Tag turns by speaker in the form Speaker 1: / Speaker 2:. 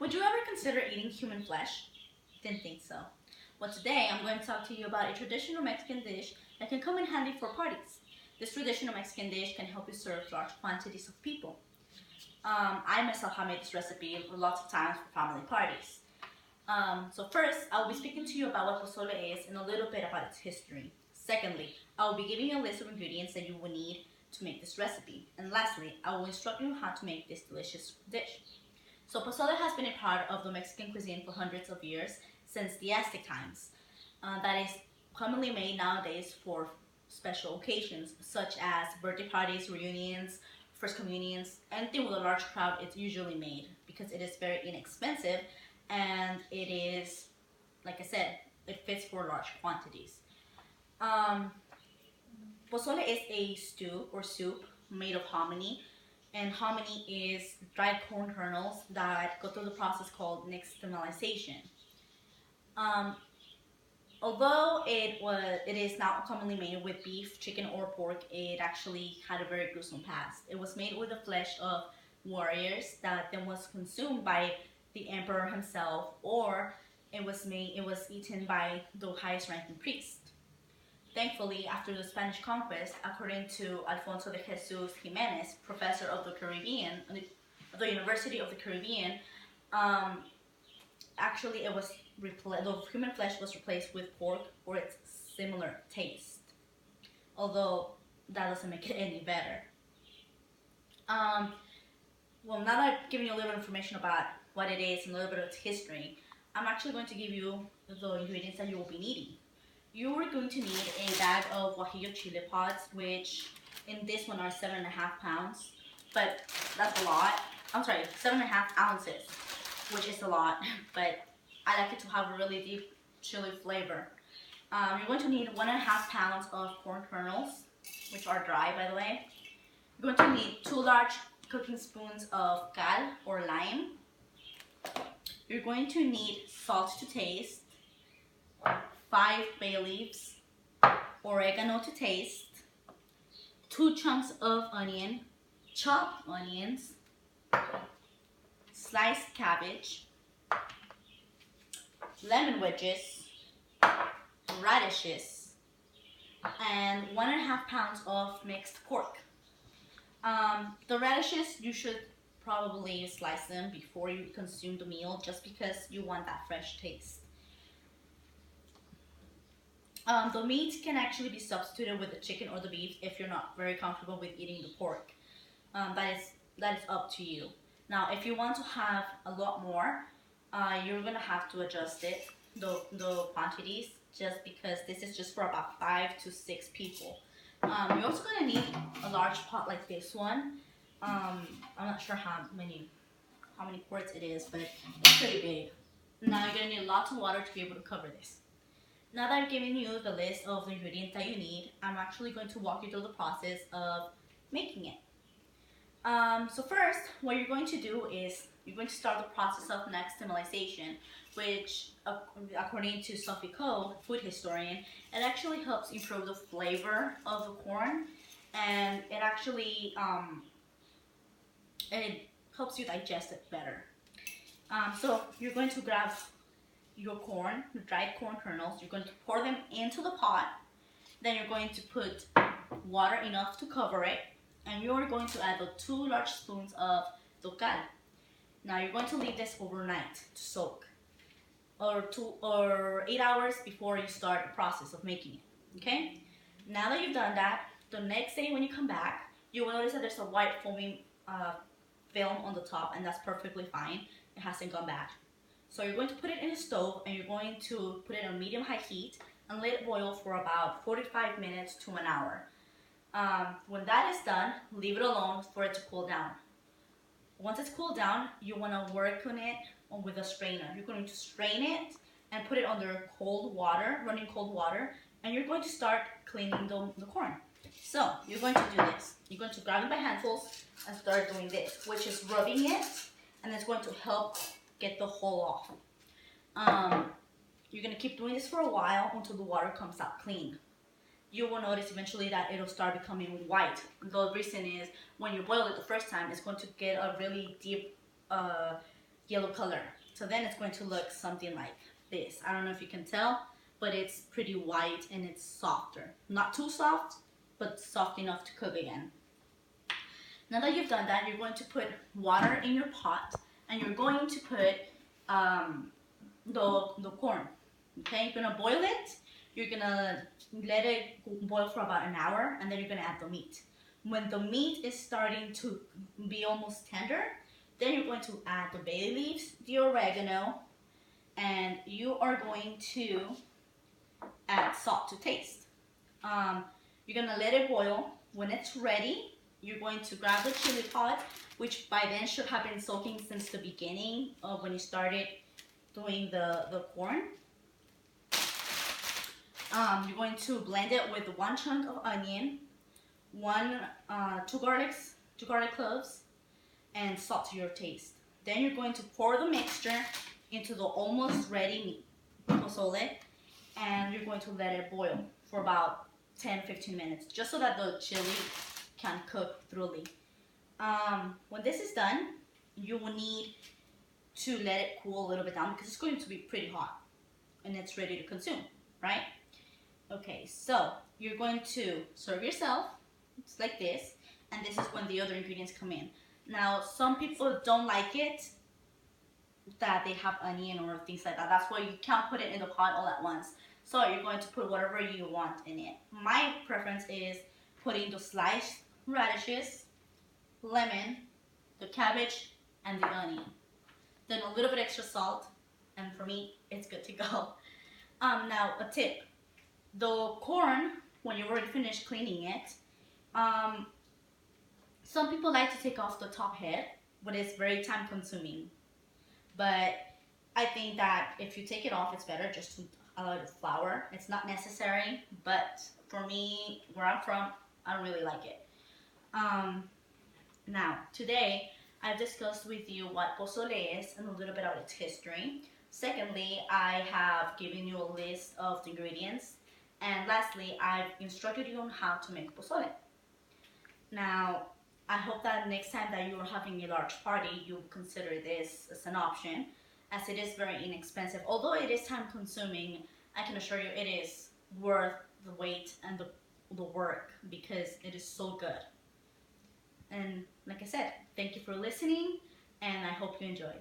Speaker 1: Would you ever consider eating human flesh? Didn't think so. Well, today I'm going to talk to you about a traditional Mexican dish that can come in handy for parties. This traditional Mexican dish can help you serve large quantities of people. I myself have made this recipe lots of times for family parties. So first, I will be speaking to you about what pozole is and a little bit about its history. Secondly, I will be giving you a list of ingredients that you will need to make this recipe. And lastly, I will instruct you how to make this delicious dish. So pozole has been a part of the Mexican cuisine for hundreds of years, since the Aztec times. That is commonly made nowadays for special occasions, such as birthday parties, reunions, first communions, anything with a large crowd. It's usually made because it is very inexpensive and it is, like I said, it fits for large quantities. Pozole is a stew or soup made of hominy, and hominy is dried corn kernels that go through the process called nixtamalization. Um, Although it is now commonly made with beef, chicken, or pork, it actually had a very gruesome past. It was made with the flesh of warriors that then was consumed by the emperor himself, or it was eaten by the highest ranking priest. Thankfully, after the Spanish conquest, according to Alfonso de Jesus Jimenez, professor of the Caribbean, the University of the Caribbean, actually it was the human flesh was replaced with pork for its similar taste, although that doesn't make it any better. Well, now that I've given you a little information about what it is and a little bit of its history, I'm actually going to give you the ingredients that you will be needing. You are going to need a bag of guajillo chile pods, which in this one are 7.5 pounds, but that's a lot. I'm sorry, 7.5 ounces, which is a lot, but I like it to have a really deep chili flavor. You're going to need 1.5 pounds of corn kernels, which are dry, by the way. You're going to need 2 large cooking spoons of cal or lime. You're going to need salt to taste, 5 bay leaves, oregano to taste, 2 chunks of onion, chopped onions, sliced cabbage, lemon wedges, radishes, and 1.5 pounds of mixed pork. The radishes, you should probably slice them before you consume the meal, just because you want that fresh taste. The meat can actually be substituted with the chicken or the beef if you're not very comfortable with eating the pork. That is up to you. Now, if you want to have a lot more, you're gonna have to adjust the quantities, just because this is just for about 5 to 6 people. You're also gonna need a large pot like this one. I'm not sure how many quarts it is, but it's pretty big. Now you're gonna need lots of water to be able to cover this. Now that I've given you the list of the ingredients that you need, I'm actually going to walk you through the process of making it. So first, what you're going to do is you're going to start the process of nixtamalization, which, according to Sophie Coe, food historian, it actually helps improve the flavor of the corn, and it actually it helps you digest it better. So you're going to grab your corn, your dried corn kernels, you're going to pour them into the pot, then you're going to put water enough to cover it, and you're going to add the 2 large spoons of cal. Now you're going to leave this overnight to soak, or 8 hours before you start the process of making it, okay? Now that you've done that, the next day when you come back, you will notice that there's a white foaming film on the top, and that's perfectly fine. It hasn't gone bad. So you're going to put it in the stove, and you're going to put it on medium-high heat and let it boil for about 45 minutes to an hour. When that is done, leave it alone for it to cool down. Once it's cooled down, you want to work on it with a strainer. You're going to strain it and put it under cold water, running cold water, and you're going to start cleaning the corn. So you're going to do this. You're going to grab it by handfuls and start doing this, which is rubbing it, and it's going to help get the hull off. You're going to keep doing this for a while until the water comes out clean. You will notice eventually that it'll start becoming white. The reason is when you boil it the first time, it's going to get a really deep yellow color. So then it's going to look something like this. I don't know if you can tell, but it's pretty white and it's softer. Not too soft, but soft enough to cook again. Now that you've done that, you're going to put water in your pot and you're going to put the corn. Okay, you're gonna boil it. You're gonna let it boil for about an hour, and then you're gonna add the meat. When the meat is starting to be almost tender, then you're going to add the bay leaves, the oregano, and you are going to add salt to taste. You're gonna let it boil. When it's ready, you're going to grab the chili pot, which by then should have been soaking since the beginning of when you started doing the corn. You're going to blend it with 1 chunk of onion, two garlic cloves, and salt to your taste. Then you're going to pour the mixture into the almost ready pozole, and you're going to let it boil for about 10-15 minutes, just so that the chili can cook thoroughly. When this is done, you will need to let it cool a little bit down because it's going to be pretty hot and it's ready to consume, right? Okay, so you're going to serve yourself. It's like this, and this is when the other ingredients come in. Now, some people don't like it that they have onion or things like that. That's why you can't put it in the pot all at once. So you're going to put whatever you want in it. My preference is putting the sliced radishes, lemon, the cabbage, and the onion. Then a little bit extra salt, and for me, it's good to go. Now, a tip. The corn, when you've already finished cleaning it, some people like to take off the top head, but it's very time consuming. But I think that if you take it off, it's better just to allow it to flour. It's not necessary, but for me, where I'm from, I don't really like it. Now, today, I've discussed with you what pozole is and a little bit of its history. Secondly, I have given you a list of the ingredients. And lastly, I've instructed you on how to make pozole. Now, I hope that next time that you're having a large party, you consider this as an option, as it is very inexpensive. Although it is time consuming, I can assure you it is worth the wait and the work because it is so good. And like I said, thank you for listening, and I hope you enjoy.